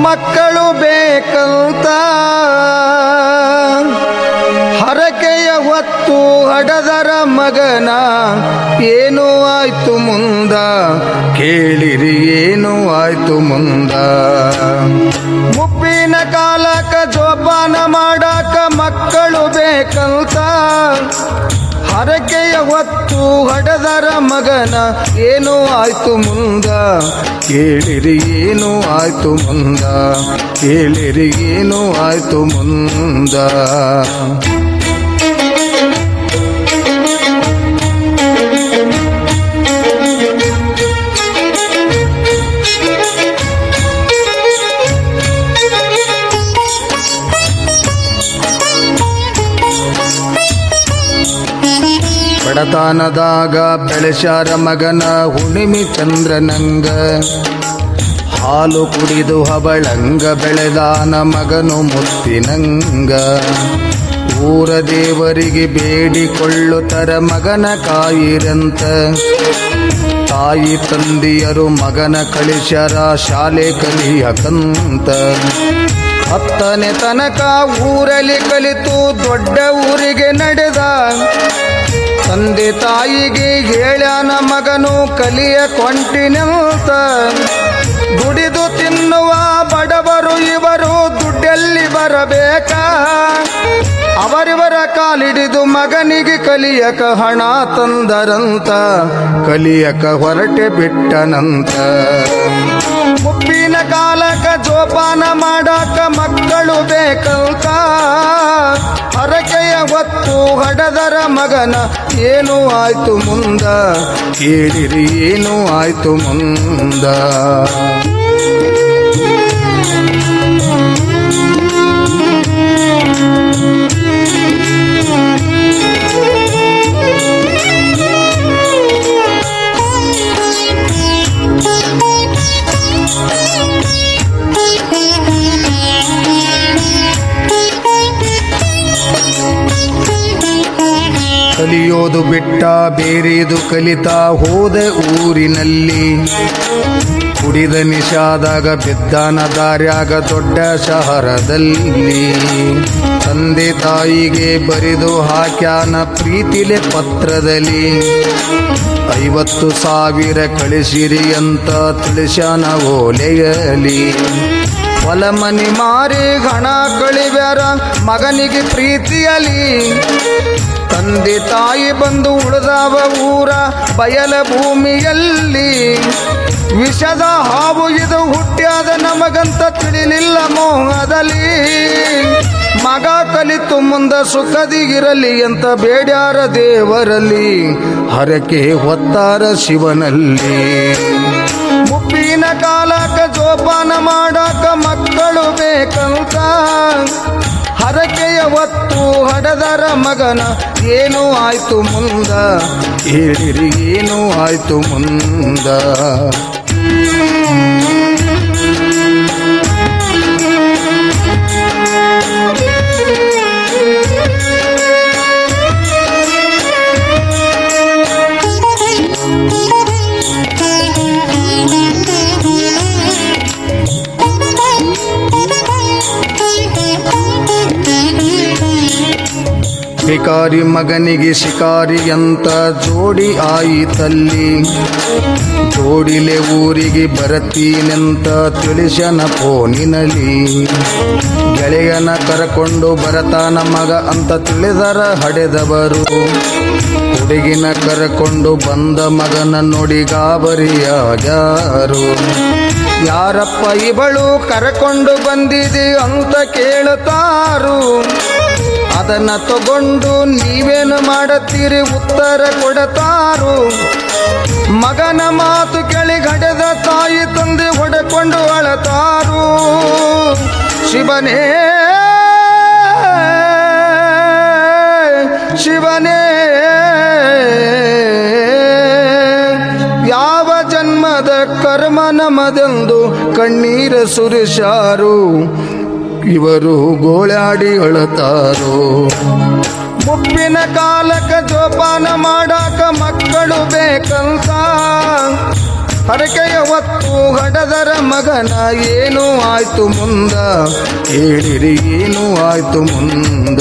ಮಕ್ಕಳು ಬೇಕಂತ ಹರಕೆಯ ಹೊತ್ತು ಹಡದರ ಮಗನ ಏನು ಆಯ್ತು ಮುಂದ ಕೇಳಿರಿ ಏನು ಆಯ್ತು ಮುಂದ. ಮುಪ್ಪಿನ ಕಾಲಕ ಜೋಪಾನ ಮಾಡಾಕ ಮಕ್ಕಳು ಬೇಕಂತ ಹರಕೆಯ ಹೊತ್ತು ಹಡದರ ಮಗನ ಏನು ಆಯ್ತು ಮುಂದ ಕೇಳಿರಿ ಏನು ಆಯ್ತು ಮುಂದ ಕೇಳಿರಿ ಏನು ಆಯ್ತು ಮುಂದ. ಬಡತನದಾಗ ಬೆಳೆಸ್ಯಾರ ಮಗನ ಹುಣ್ಣಿಮೆ ಚಂದ್ರನಂಗ ಹಾಲು ಕುಡಿದು ಹಬಳಂಗ ಬೆಳೆದಾನ ಮಗನು ಮುತ್ತಿನಂಗ. ಊರ ದೇವರಿಗೆ ಬೇಡಿಕೊಳ್ಳುತ್ತರ ಮಗನ ಕಾಯಿರಂತ ತಾಯಿ ತಂದೆಯರು ಮಗನ ಕಳಿಸ್ಯಾರ ಶಾಲೆ ಕಲಿಯಕಂತ. 10ನೇ ತನಕ ಊರಲ್ಲಿ ಕಲಿತು ದೊಡ್ಡ ಊರಿಗೆ ನಡೆದ ತಂದೆ ತಾಯಿಗೆ ಹೇಳ್ಯಾನ ಮಗನು ಕಲಿಯ ಕೊಂಟಿನಂತ. ದುಡಿದು ತಿನ್ನುವ ಬಡವರು ಇವರು ದುಡ್ಡೆಲ್ಲಿ ಬರಬೇಕ ಅವರಿವರ ಕಾಲಿಡಿದು ಮಗನಿಗೆ ಕಲಿಯಕ ಹಣ ತಂದರಂತ ಕಲಿಯಕ ಹೊರಟೆ ಬಿಟ್ಟನಂತ. ಮುಪ್ಪಿನ ಕಾಲಕ ಜೋಪಾನ ಮಾಡಾಕ ಮಕ್ಕಳು ಬೇಕಂತ ಹರಕೆಯ ಹೊತ್ತು ಹಡದರ ಮಗನ ಏನು ಆಯ್ತು ಮುಂದ ಕೇಳಿರಿ ಏನು ಆಯ್ತು ಮುಂದ. ಕಲಿಯೋದು ಬಿಟ್ಟ ಬೇರೆದು ಕಲಿತಾ ಹೋದ ಊರಿನಲ್ಲಿ. ಕುಡಿದ ನಿಶಾದಾಗ ಬಿದ್ದಾನ ದಾರ್ಯಾಗ ದೊಡ್ಡ ಶಹರದಲ್ಲಿ. ತಂದೆ ತಾಯಿಗೆ ಬರೆದು ಹಾಕ್ಯಾನ ಪ್ರೀತಿಲೆ ಪತ್ರದಲ್ಲಿ 50,000 ಕಳಿಸಿರಿ ಅಂತ ತಿಳಿಸ್ಯಾನ ಓಲೆಯಲಿ. ಹೊಲ ಮನಿ ಮಾರಿ ಹಣ ಕಳಿವ್ಯಾರ ಮಗನಿಗೆ ಪ್ರೀತಿಯಲಿ. ತಂದೆ ತಾಯಿ ಬಂದು ಉಳಿದವ ಊರ ಬಯಲ ಭೂಮಿಯಲ್ಲಿ. ವಿಷದ ಹಾವು ಇದು ಹುಟ್ಟ್ಯಾದ ನಮಗಂತ ತಿಳಿಲಿಲ್ಲ ಮೋಹದಲ್ಲಿ. ಮಗ ಕಲಿತು ಮುಂದ ಸುಖದಿಗಿರಲಿ ಅಂತ ಬೇಡ್ಯಾರ ದೇವರಲ್ಲಿ ಹರಕೆ ಹೊತ್ತಾರ ಶಿವನಲ್ಲಿ. ಮುಪ್ಪಿನ ಕಾಲಕ ಜೋಪಾನ ಮಾಡಾಕ ಮಕ್ಕಳು ಬೇಕಂತ ಹರಕೆಯ ಹೊತ್ತು ಹಡದರ ಮಗನ ಏನು ಆಯ್ತು ಮುಂದ ಹೇಳಿರಿ ಏನು ಆಯ್ತು ಮುಂದ. ಶಿಕಾರಿ ಮಗನಿಗೆ ಶಿಕಾರಿ ಅಂತ ಜೋಡಿ ಆಯಿತಲ್ಲಿ. ಜೋಡಿಲೆ ಊರಿಗೆ ಬರತೀನೆಂತ ತಿಳಿಸನ ಫೋನಿನಲ್ಲಿ. ಗೆಳೆಯನ ಕರಕೊಂಡು ಬರತಾನ ಮಗ ಅಂತ ತಿಳಿದರ ಹಡೆದವರು. ಹುಡುಗಿನ ಕರಕೊಂಡು ಬಂದ ಮಗನ ನೋಡಿ ಗಾಬರಿಯಾಗ್ಯಾರು. ಯಾರಪ್ಪ ಇವಳು ಕರಕೊಂಡು ಬಂದಿದೆ ಅಂತ ಕೇಳುತ್ತಾರು. ಅದನ್ನ ತಗೊಂಡು ನೀವೇನು ಮಾಡುತ್ತೀರಿ ಉತ್ತರ ಕೊಡತಾರು. ಮಗನ ಮಾತು ಕೇಳಿ ಗಡೆದ ತಾಯಿ ತಂದೆ ಹೊಡೆಕೊಂಡು ಅಳತಾರು. ಶಿವನೇ ಶಿವನೇ ಯಾವ ಜನ್ಮದ ಕರ್ಮ ನಮದೆಂದು ಕಣ್ಣೀರ ಸುರಿಸಾರು. ಇವರು ಗೋಳಾಡಿ ಅಳತಾರೋ. ಮುಪ್ಪಿನ ಕಾಲಕ ಜೋಪಾನ ಮಾಡಾಕ ಮಕ್ಕಳು ಬೇಕಂತ ಹರಕೆಯ ಹೊತ್ತು ಹಡದರ ಮಗನ ಏನು ಆಯ್ತು ಮುಂದ, ಹೇಳಿರಿ ಏನು ಆಯ್ತು ಮುಂದ.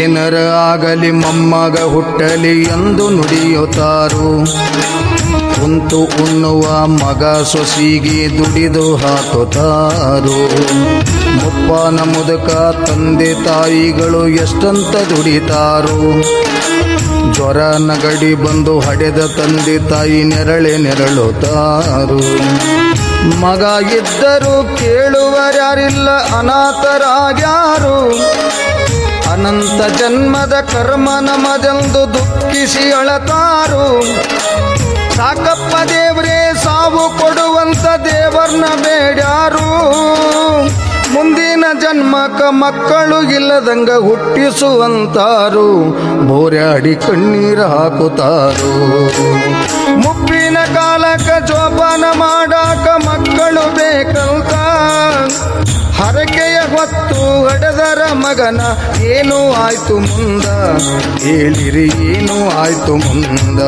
ಏನರ ಆಗಲಿ ಮೊಮ್ಮಗ ಹುಟ್ಟಲಿ ಎಂದು ನುಡಿಯುತ್ತಾರು. ಕುಂತು ಉಣ್ಣುವ ಮಗ ಸೊಸಿಗೆ ದುಡಿದು ಹಾಕುತ್ತಾರು. ಮುಪ್ಪನ ಮುದುಕ ತಂದೆ ತಾಯಿಗಳು ಎಷ್ಟಂತ ದುಡಿತಾರು. ಜ್ವರ ನಗಡಿ ಬಂದು ಹಡೆದ ತಂದೆ ತಾಯಿ ನೆರಳುತ್ತಾರು. ಮಗ ಇದ್ದರೂ ಕೇಳುವರ್ಯಾರಿಲ್ಲ, ಅನಾಥರಾಗ್ಯಾರು. ಅನಂತ ಜನ್ಮದ ಕರ್ಮ ನಮದೆಂದು ದುಃಖಿಸಿ ಅಳತಾರು. ಸಾಕಪ್ಪ ದೇವ್ರೇ ಸಾವು ಕೊಡುವಂತ ದೇವರ್ನ ಬೇಡ್ಯಾರು. ಮುಂದಿನ ಜನ್ಮಕ ಮಕ್ಕಳು ಇಲ್ಲದಂಗ ಹುಟ್ಟಿಸುವಂತಾರು. ಬೋರ್ಯಾಡಿ ಕಣ್ಣೀರ ಹಾಕುತ್ತಾರು. ಮುಪ್ಪಿನ ಕಾಲಕ ಜೋಪಾನ ಮಾಡಾಕ ಮಕ್ಕಳು ಬೇಕಂತ ಹರಕೆಯ ಹೊತ್ತು ಹಡದರ ಮಗನ ಏನು ಆಯ್ತು ಮುಂದ, ಹೇಳಿರಿ ಏನು ಆಯ್ತು ಮುಂದ.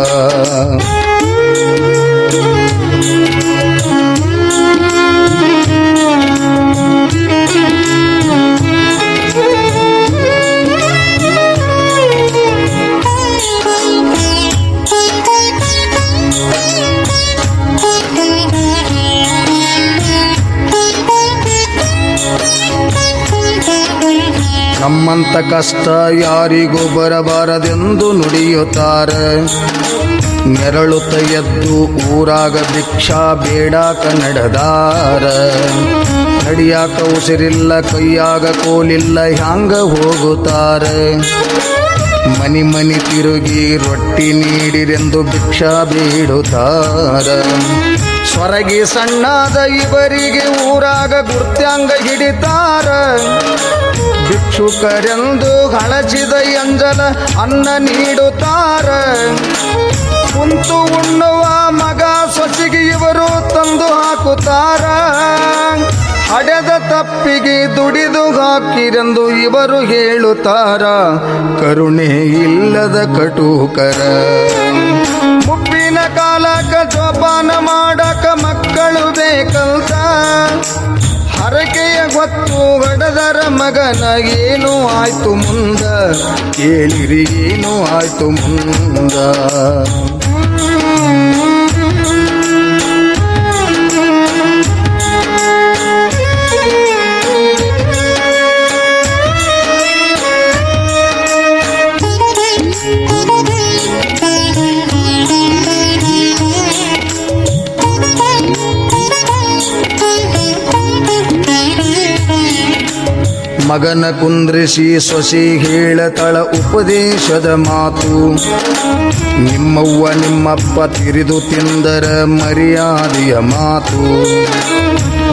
ನಮ್ಮಂತ ಕಷ್ಟ ಯಾರಿಗೂ ಬರಬಾರದೆಂದು ನುಡಿಯುತ್ತಾರೆ. ನೆರಳುತ್ತ ಎದ್ದು ಊರಾಗ ಭಿಕ್ಷಾ ಬೇಡಾಕ ನಡೆದಾರ. ನಡಿಯಾಕ ಉಸಿರಿಲ್ಲ, ಕೈಯಾಗ ಕೋಲಿಲ್ಲ, ಹ್ಯಾಂಗ ಹೋಗುತ್ತಾರೆ. ಮನಿ ಮನಿ ತಿರುಗಿ ರೊಟ್ಟಿ ನೀಡಿರೆಂದು ಭಿಕ್ಷಾ ಬೇಡುತ್ತಾರ. ಸ್ವರಗಿ ಸಣ್ಣಾದ ಇವರಿಗೆ ಊರಾಗ ಗುರ್ತ್ಯಾಂಗ ಹಿಡಿತಾರ. ಭಿಕ್ಷುಕರೆಂದು ಹಳಚಿದ ಎಂಜಲ ಅನ್ನ ನೀಡುತ್ತಾರ. ಕುಂತು ಉಣ್ಣುವ ಮಗ ಸೊಸಿಗೆ ಇವರು ತಂದು ಹಾಕುತ್ತಾರ. ಹಡೆದ ತಪ್ಪಿಗೆ ದುಡಿದು ಹಾಕಿರೆಂದು ಇವರು ಹೇಳುತ್ತಾರ. ಕರುಣೆ ಇಲ್ಲದ ಕಟುಕರ. ಮುಪ್ಪಿನ ಕಾಲಕ ಜೋಪಾನ ಮಾಡಕ ಮಕ್ಕಳು ಬೇಕಂತ ಹರಕೆಯ ಹೊತ್ತು ಹಡದರ ಮಗನ ಏನು ಆಯ್ತು ಮುಂದ, ಕೇಳಿರಿ ಏನು ಆಯ್ತು ಮುಂದ. ಮಗನ ಕುಂದ್ರಿಸಿ ಸೊಸಿ ಹೇಳತಳ ಉಪದೇಶದ ಮಾತು. ನಿಮ್ಮವ್ವ ನಿಮ್ಮಪ್ಪ ತಿರಿದು ತಿಂದರ ಮರ್ಯಾದೆಯ ಮಾತು.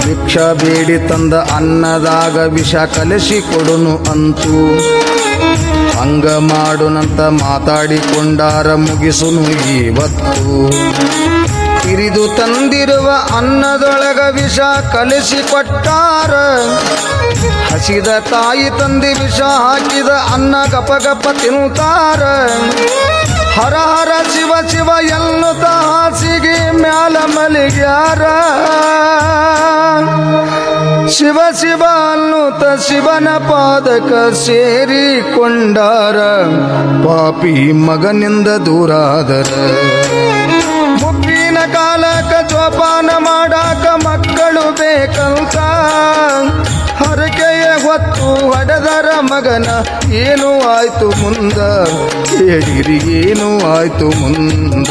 ಭಿಕ್ಷಾ ಬೇಡಿ ತಂದ ಅನ್ನದಾಗ ವಿಷ ಕಲಸಿ ಕೊಡುನು ಅಂತು. ಹಂಗ ಮಾಡುನಂತ ಮಾತಾಡಿಕೊಂಡಾರ ಮುಗಿಸುನು ಇವತ್ತು. ತಿರಿದು ತಂದಿರುವ ಅನ್ನದೊಳಗ ವಿಷ ಕಲಸಿ ಕೊಟ್ಟಾರ. ಹಸಿದ ತಾಯಿ ತಂದಿ ವಿಷ ಹಾಕಿದ ಅನ್ನ ಗಪ ತಿನ್ನುತ್ತಾರ. ಹರ ಹರ ಶಿವ ಶಿವ ಎನ್ನುತ್ತ ಹಾಸಿಗೆ ಮ್ಯಾಲ ಮಲಿಗ್ಯಾರ. ಶಿವ ಶಿವ ಅನ್ನುತ್ತ ಶಿವನ ಪಾದಕ ಸೇರಿಕೊಂಡಾರ. ಪಾಪಿ ಮಗನಿಂದ ದೂರಾದರ. ಮುಪ್ಪಿನ ಕಾಲಕ ಜೋಪಾನ ಮಾಡಾಕ ಮಕ್ಕಳು ಬೇಕಂತ ಹರಕೆಯ ಹೊತ್ತು ಹಡದರ ಮಗನ ಏನು ಆಯ್ತು ಮುಂದ, ಹೇಳಿರಿ ಏನು ಆಯ್ತು ಮುಂದ.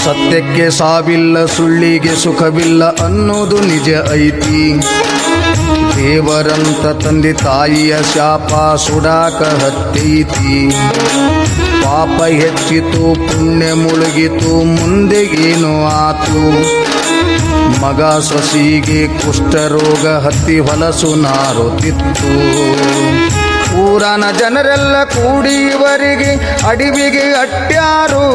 ಸತ್ಯಕ್ಕೆ ಸಾವಿಲ್ಲ, ಸುಳ್ಳಿಗೆ ಸುಖವಿಲ್ಲ ಅನ್ನೋದು ನಿಜ ಐತಿ. ದೇವರಂತ ತಂದೆ ತಾಯಿಯ ಶಾಪ ಸುಡಾಕ ಹತ್ತೈತಿ. ಪಾಪ ಹೆಚ್ಚಿತು ಪುಣ್ಯ ಮುಳುಗಿತು ಮುಂದೆಗೇನು ಆತು. ಮಗ ಸೊಸಿಗೆ ಕುಷ್ಠರೋಗ ಹತ್ತಿ ಹೊಲಸು ನಾರುತ್ತಿತ್ತು. ಊರನ ಜನರೆಲ್ಲ ಕೂಡಿ ಇವರಿಗೆ ಅಡವಿಗೆ ಅಟ್ಟ್ಯಾರು.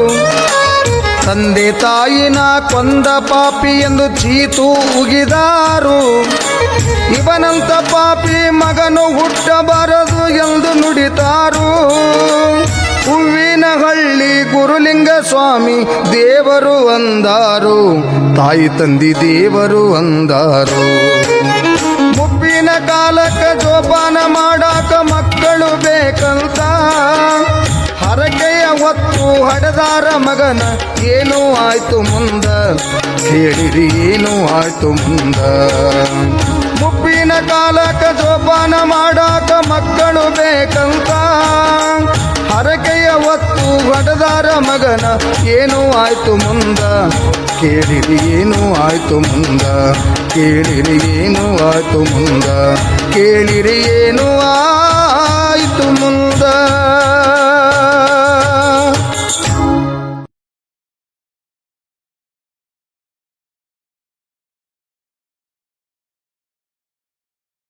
ತಂದೆ ತಾಯಿನ ಕೊಂದ ಪಾಪಿ ಎಂದು ಚೀತು ಉಗಿದಾರು. ಇವನಂತ ಪಾಪಿ ಮಗನು ಹುಟ್ಟಬಾರದು ಎಂದು ನುಡಿತಾರು. ಹೂವಿನಹಳ್ಳಿ ಗುರುಲಿಂಗ ಸ್ವಾಮಿ ದೇವರು ಅಂದಾರು. ತಾಯಿ ತಂದಿ ದೇವರು ಅಂದಾರು. ಮುಪ್ಪಿನ ಕಾಲಕ್ಕ ಜೋಪಾನ ಮಾಡಾಕ ಮಕ್ಕಳು ಬೇಕಂತ ಹರಕೆಯ ಹೊತ್ತು ಹಡೆದಾರ ಮಗನ ಏನು ಆಯ್ತು ಮುಂದ ಹೇಳಿರಿ ಏನು ಆಯ್ತು ಮುಂದ. ಮುಪ್ಪಿನ ಕಾಲಕ್ಕ ಜೋಪಾನ ಮಾಡಾಕ ಮಕ್ಕಳು ಬೇಕಂತ ಹರಕೆಯ ಹೊತ್ತು ಹಡೆದಾರ ಮಗನ ಏನು ಆಯ್ತು ಮುಂದ ಕೇಳಿರಿ ಏನು ಆಯ್ತು ಮುಂದ. ಕೇಳಿರಿ ಏನು ಆಯ್ತು ಮುಂದ ಕೇಳಿರಿ ಏನು